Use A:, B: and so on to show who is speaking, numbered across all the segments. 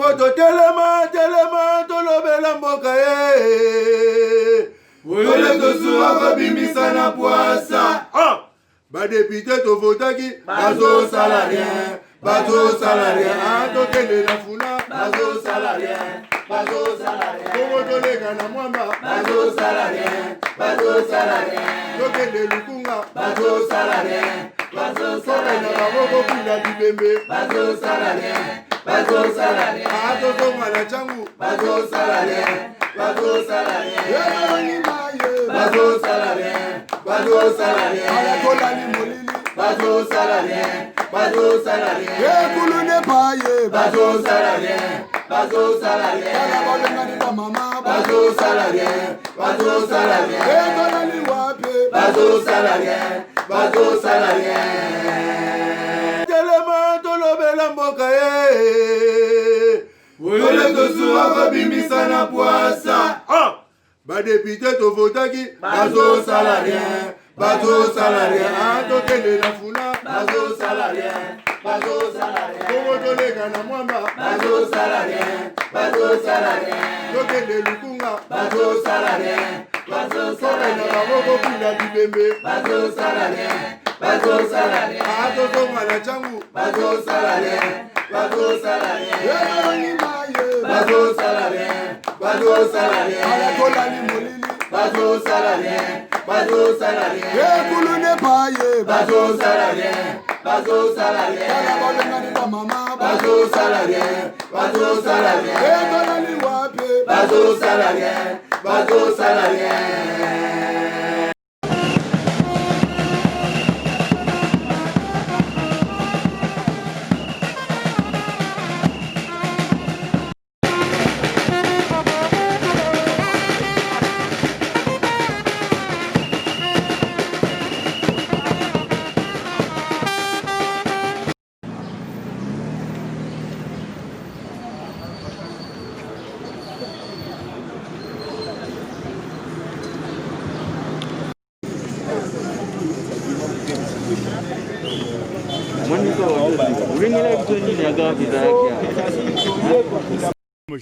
A: Moto telema, telema, tolobela mboka ye. Wole tosuwa kobimisa na poasa. Badepite tovotaki, bazo salarien. Bazo salarien, tokende na funa. Bazo salarien, bazo salarien. Kongo tolega na mwamba. Bazo salarien, bazo salarien. Tokende lukunga. Bazo salarien, bazo salarien. Na baboko pila bibembe. Bazo salarien, bazo salarien. Toto mwana changu. Bazo salarien, bazo salarien. Bazo salarien, bazo salarien. Alakola ni molili. Bazo salarien, bazo salarien. Kulune paye. Bazo salarien, bazo salarien. Alakola ni mama. Bazo salarien, bazo salarien. Kola ni wapi. Bazo salarien, bazo salarien. Telema tolobela mboka ye. Wole tosuwa kobimisa na poasa. Badepite tovotaki, bazo salarien, bazo salarien. Tokende na funa, bazo salarien, bazo salarien. Kongo tolega na mwamba, bazo salarien, bazo salarien. Tokende lukunga, bazo salarien, bazo salarien. Na baboko pila bibembe, bazo salarien, bazo salarien. Toto mwana changu, bazo salarien, bazo salarien. Bazo salarien, bazo salarien. Alakola ni molili. Bazo salarien, bazo salarien. Kulune paye. Bazo salarien, bazo salarien. Alakola ni mama. Bazo salarien, bazo salarien. Kola ni wapi. Bazo salarien, bazo salarien.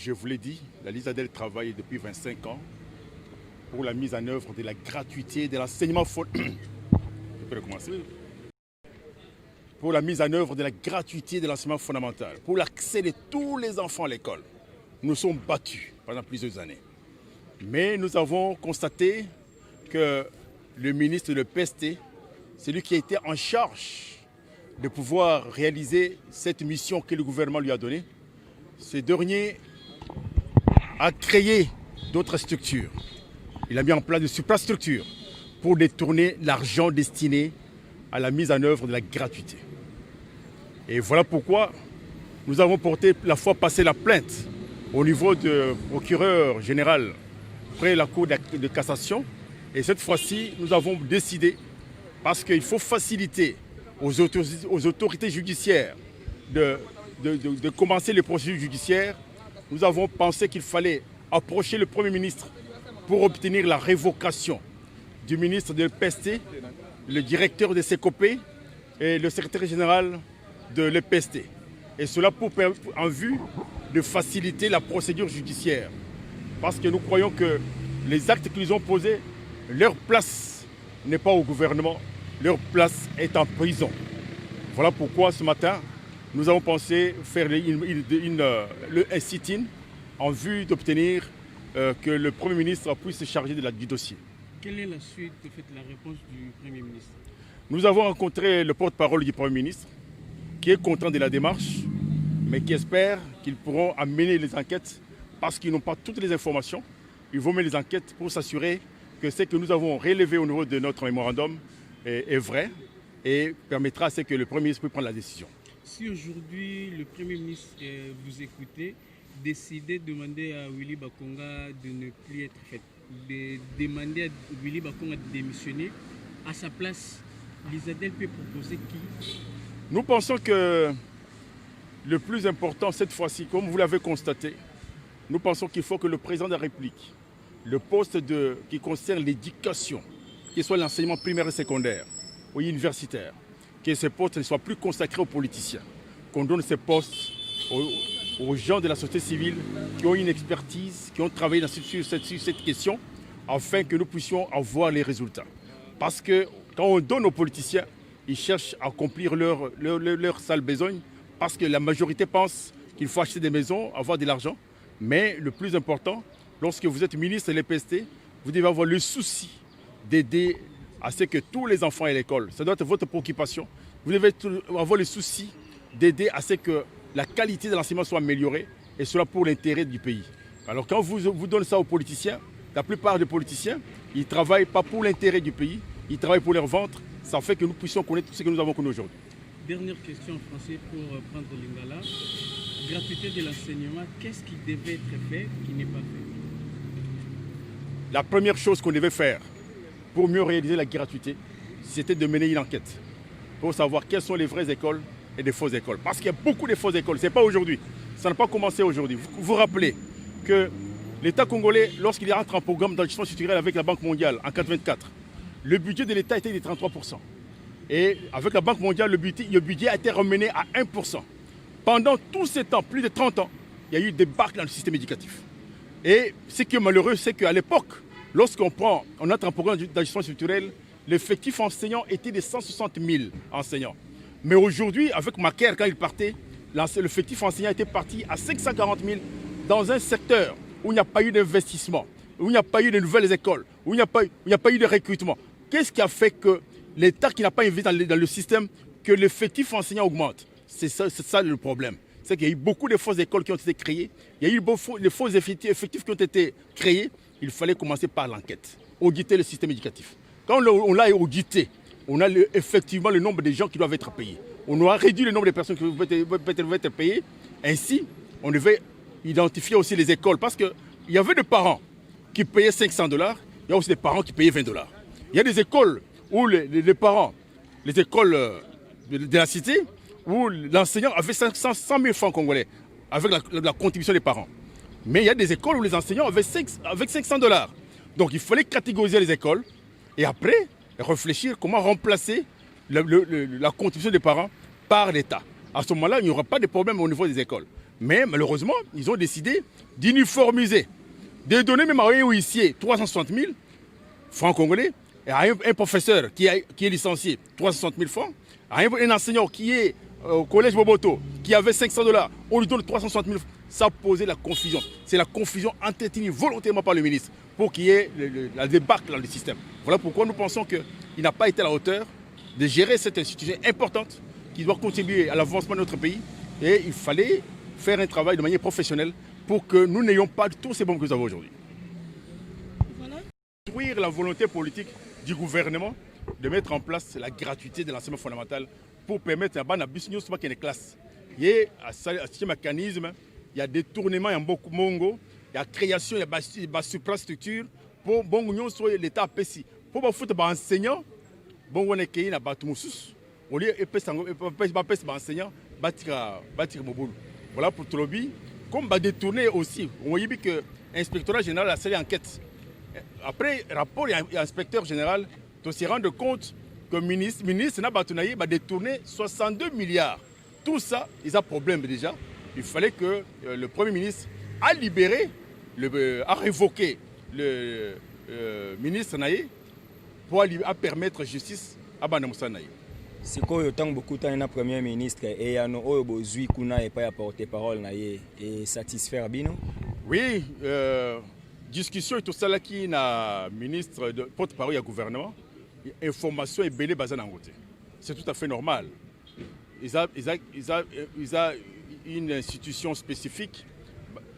B: Je vous l'ai dit, la Lisadel travaille depuis 25 ans pour la mise en œuvre de la gratuité de l'enseignement fondamental. Je peux recommencer. Pour la mise en œuvre de la gratuité de l'enseignement fondamental, pour l'accès de tous les enfants à l'école. Nous nous sommes battus pendant plusieurs années. Mais nous avons constaté que le ministre de l'EPST, celui qui a été en charge de pouvoir réaliser cette mission que le gouvernement lui a donnée, ce dernier a créé d'autres structures. Il a mis en place des suprastructures pour détourner l'argent destiné à la mise en œuvre de la gratuité. Et voilà pourquoi nous avons porté la fois passée la plainte au niveau du procureur général près la Cour de cassation. Et cette fois-ci, nous avons décidé, parce qu'il faut faciliter aux autorités judiciaires de commencer les procédures judiciaires, nous avons pensé qu'il fallait approcher le Premier ministre pour obtenir la révocation du ministre de l'EPST, le directeur de SECOPE et le secrétaire général de l'EPST. Et cela en vue de faciliter la procédure judiciaire. Parce que nous croyons que les actes qu'ils ont posés, leur place n'est pas au gouvernement, leur place est en prison. Voilà pourquoi ce matin, nous avons pensé faire un sit-in en vue d'obtenir que le Premier ministre puisse se charger du dossier.
C: Quelle est la suite de la réponse du Premier ministre?
B: Nous avons rencontré le porte-parole du Premier ministre qui est content de la démarche, mais qui espère qu'ils pourront amener les enquêtes parce qu'ils n'ont pas toutes les informations. Ils vont mener les enquêtes pour s'assurer que ce que nous avons relevé au niveau de notre mémorandum est vrai et permettra à ce que le Premier ministre puisse prendre la décision.
C: Si aujourd'hui le Premier ministre vous écoutez, décidez de demander à Willy Bakonga de ne plus être fait, de demander à Willy Bakonga de démissionner, à sa place, Lisadel peut proposer qui?
B: Nous pensons que le plus important cette fois-ci, comme vous l'avez constaté, nous pensons qu'il faut que le président de la République, le poste qui concerne l'éducation, qu'il soit l'enseignement primaire et secondaire ou universitaire, que ce poste ne soit plus consacré aux politiciens, qu'on donne ces postes aux gens de la société civile qui ont une expertise, qui ont travaillé sur cette question, afin que nous puissions avoir les résultats. Parce que quand on donne aux politiciens, ils cherchent à accomplir leur sale besogne, parce que la majorité pense qu'il faut acheter des maisons, avoir de l'argent. Mais le plus important, lorsque vous êtes ministre de l'EPST, vous devez avoir le souci d'aider à ce que tous les enfants aient l'école. Ça doit être votre préoccupation. Vous devez avoir le souci d'aider à ce que la qualité de l'enseignement soit améliorée et cela pour l'intérêt du pays. Alors quand vous donnez ça aux politiciens, la plupart des politiciens, ils ne travaillent pas pour l'intérêt du pays, ils travaillent pour leur ventre. Ça fait que nous puissions connaître tout ce que nous avons connu aujourd'hui.
C: Dernière question en français pour prendre Lingala. Gratuité de l'enseignement, qu'est-ce qui devait être fait qui n'est pas fait?
B: La première chose qu'on devait faire pour mieux réaliser la gratuité, c'était de mener une enquête pour savoir quelles sont les vraies écoles et des fausses écoles. Parce qu'il y a beaucoup de fausses écoles, ce n'est pas aujourd'hui. Ça n'a pas commencé aujourd'hui. Vous vous rappelez que l'État congolais, lorsqu'il rentre en programme d'enrichissement structurel avec la Banque mondiale en 1984, le budget de l'État était de 33%. Et avec la Banque mondiale, le budget a été ramené à 1%. Pendant tout ce temps, plus de 30 ans, il y a eu des barques dans le système éducatif. Et ce qui est malheureux, c'est qu'à l'époque, lorsqu'on entre en programme d'enrichissement structurel, l'effectif enseignant était de 160 000 enseignants. Mais aujourd'hui, avec Macaire, quand il partait, l'effectif enseignant était parti à 540 000 dans un secteur où il n'y a pas eu d'investissement, où il n'y a pas eu de nouvelles écoles, où il n'y a pas eu de recrutement. Qu'est-ce qui a fait que l'État qui n'a pas investi dans le système, que l'effectif enseignant augmente? C'est ça le problème. C'est qu'il y a eu beaucoup de fausses écoles qui ont été créées, il y a eu de faux effectifs qui ont été créés. Il fallait commencer par l'enquête, auditer le système éducatif. Quand on l'a audité, on a effectivement le nombre de gens qui doivent être payés. On a réduit le nombre de personnes qui doivent être payées. Ainsi, on devait identifier aussi les écoles. Parce qu'il y avait des parents qui payaient $500, il y a aussi des parents qui payaient $20. Il y a des écoles où les parents, les écoles de la cité, où l'enseignant avait 100 000 francs congolais avec la contribution des parents. Mais il y a des écoles où les enseignants avaient avec $500. Donc il fallait catégoriser les écoles et après réfléchir comment remplacer la contribution des parents par l'État. À ce moment-là, il n'y aura pas de problème au niveau des écoles. Mais malheureusement, ils ont décidé d'uniformiser, de donner même à un huissier 360 000 francs congolais, et à un professeur qui est licencié 360 000 francs, à un enseignant qui est au collège Boboto, qui avait $500, on lui donne 360 000 francs. Ça posait la confusion. C'est la confusion entretenue volontairement par le ministre pour qu'il y ait la débâcle dans le système. Voilà pourquoi nous pensons qu'il n'a pas été à la hauteur de gérer cette institution importante qui doit contribuer à l'avancement de notre pays. Et il fallait faire un travail de manière professionnelle pour que nous n'ayons pas tous ces bombes que nous avons aujourd'hui. Voilà. Détruire la volonté politique du gouvernement de mettre en place la gratuité de l'enseignement fondamental pour permettre à la business qui est classe. Il y a ce mécanisme, il y a détournement, il y a beaucoup mongo, il y a création, il y a suprastructure pour bon sur l'État pessi. Pour les enseignants, bon on est qu'il na batumusus. Au lieu de enseignants, bâtir mobile. Voilà pour Trobi. Comme détourner aussi, on voit que l'inspectorat général a fait enquête. Après rapport, il y a l'inspecteur général de se rendre compte que le ministre n'a détourné 62 milliards. Tout ça, ils ont problème déjà. Il fallait que le Premier ministre a libéré, a révoqué le ministre Naye pour permettre justice à Banamoussa Naye.
D: C'est quoi le temps beaucoup de temps na Premier ministre et y a no bozui kuna et pas apporter parole Naye et satisfaire bino?
B: Oui, discussion et tout ça là qui na ministre de porte-parole du gouvernement, information est belée basée en côté. C'est tout à fait normal. Ils ont une institution spécifique,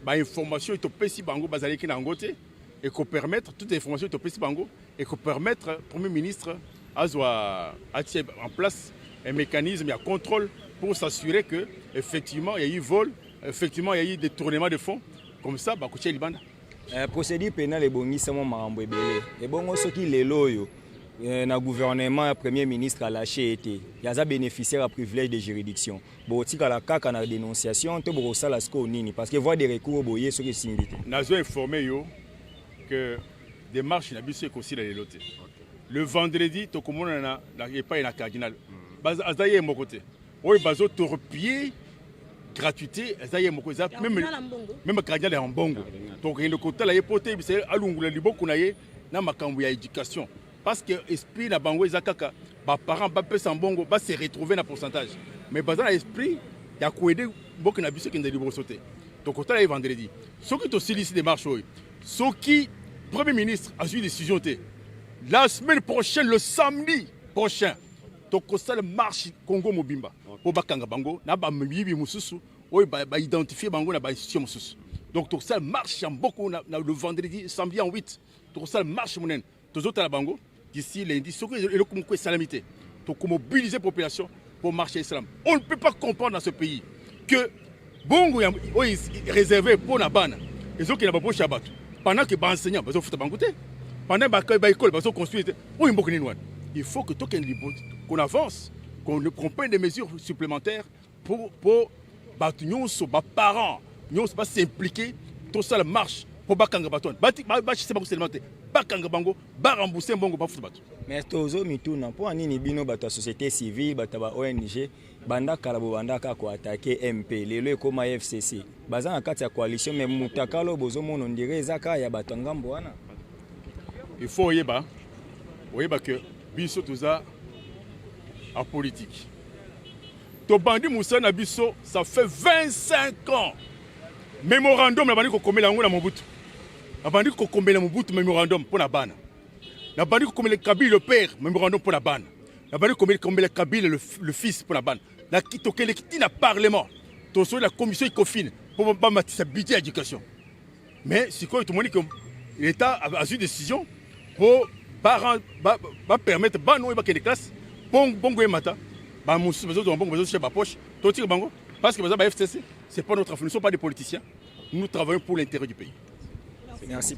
B: information est au PC Bango basée en côté et qu'on permettre toute information est au PC Bango et qu'on permettre au Premier ministre à mettre en place un mécanisme de contrôle pour s'assurer que effectivement il y a eu vol, effectivement il y a eu détournement de fonds comme ça bakuche libanda.
D: Procédure pénale est bonissement mambo ebele. Et bon ce qui les loyo na gouvernement le Premier ministre a lâché été. Il y a bénéficiaire à privilège de juridiction. Bon tika la kaka na dénonciation te bo sala sko nini parce que voir des recours boyé ce qui s'invite.
B: Nazo informé yo que des marches na biso aussi dans les lotés. Le vendredi, tout le monde n'a pas un cardinal. Azaye est mon côté. Oui, bazo torpiller gratuité, même cardinal en bongo. Donc il y a côté là époté c'est alungula liboko na ye na makambo ya éducation parce que esprit na bango ezakaka ba parents ba pesa mbongo ba se retrouver na pourcentage mais bazana esprit ya ko aider boko na biso ki ndeli bosote. Donc côté là vendredi ce qui to silicite des marches ce qui premier ministre a eu une décision la semaine prochaine le samedi prochain donc ça le marche Congo Mobimba pour bakanga bango na ba mibi mususu oy ba identifier bango na ba institution mususu. Donc tout ça marche en beaucoup le vendredi samedi en 8 tout ça marche monen tous autres à la bango d'ici lundi ce que le comme salamité donc mobiliser population pour marcher islam. On ne peut pas comprendre dans ce pays que bongo est réservé pour la bana et ceux qui n'a pas pour Shabbat pendant que ba enseignant ba futa bangote pendant ba école ba construire il faut que qu'on avance qu'on prenne des mesures supplémentaires pour nos parents nous pas s'impliquer tout ça marche pour bakanga baton c'est pas seulement bakanga bango ba rembourser bango ba futa bato
D: mais tozo mituna pour nini bino bato société civile bato ba ONG banda kalabo banda ka ko attaquer MP lelo ekoma FCC baza na kati ya coalition mais mutakalo bozo mono ndire ezaka ya bato ngambo wana
B: il faut yeba que biso toza en politique to bandi musana biso ça fait 25 ans mémorandum na bandi ko komela ngo na Mobutu na bandi ko komela Mobutu mémorandum pour na bana na bandi ko komela Kabila le père mémorandum pour na bana na bandi ko komela Kabila le fils pour na bana na kitokele kiti na parlement to so la commission Ecofin pour ba matisa budget éducation mais si quoi tout le monde que l'état a eu décision pour parents va permettre ba no ba que les classes bongo mata ba musu bezo bongo bezo chez ba poche to tire bango parce que ba FCC c'est pas notre affaire, nous ne sommes pas des politiciens, nous travaillons pour l'intérêt du pays.
D: Merci.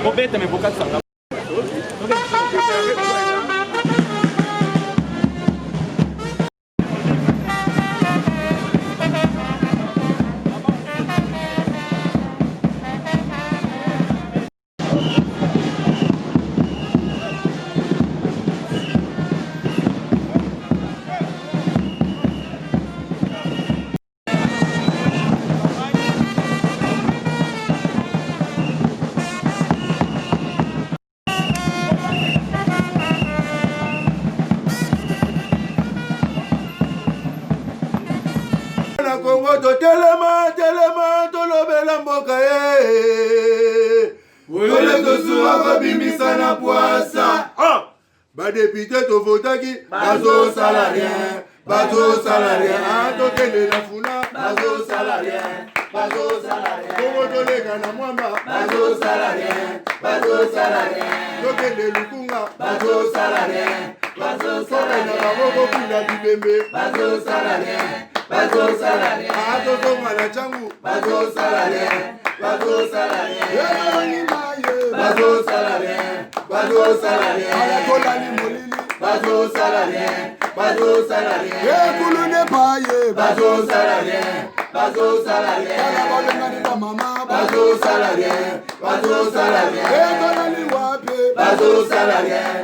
E: Roberta me boca de sanga.
A: Congo to telema tolobela mboka Wole to suwa ko bimisa na poasa ba député to votaki bazo salarien to tele na funa bazo salarien Congo to lega na mwamba bazo salarien to tele lukunga bazo salarien na boko kula bibembe bazo salarien Bazo mala changu bazo salarien ala tola ni molili bazo salarien kulune paye bazo salarien ala balengani na mama bazo salarien tola ni wape bazo salarien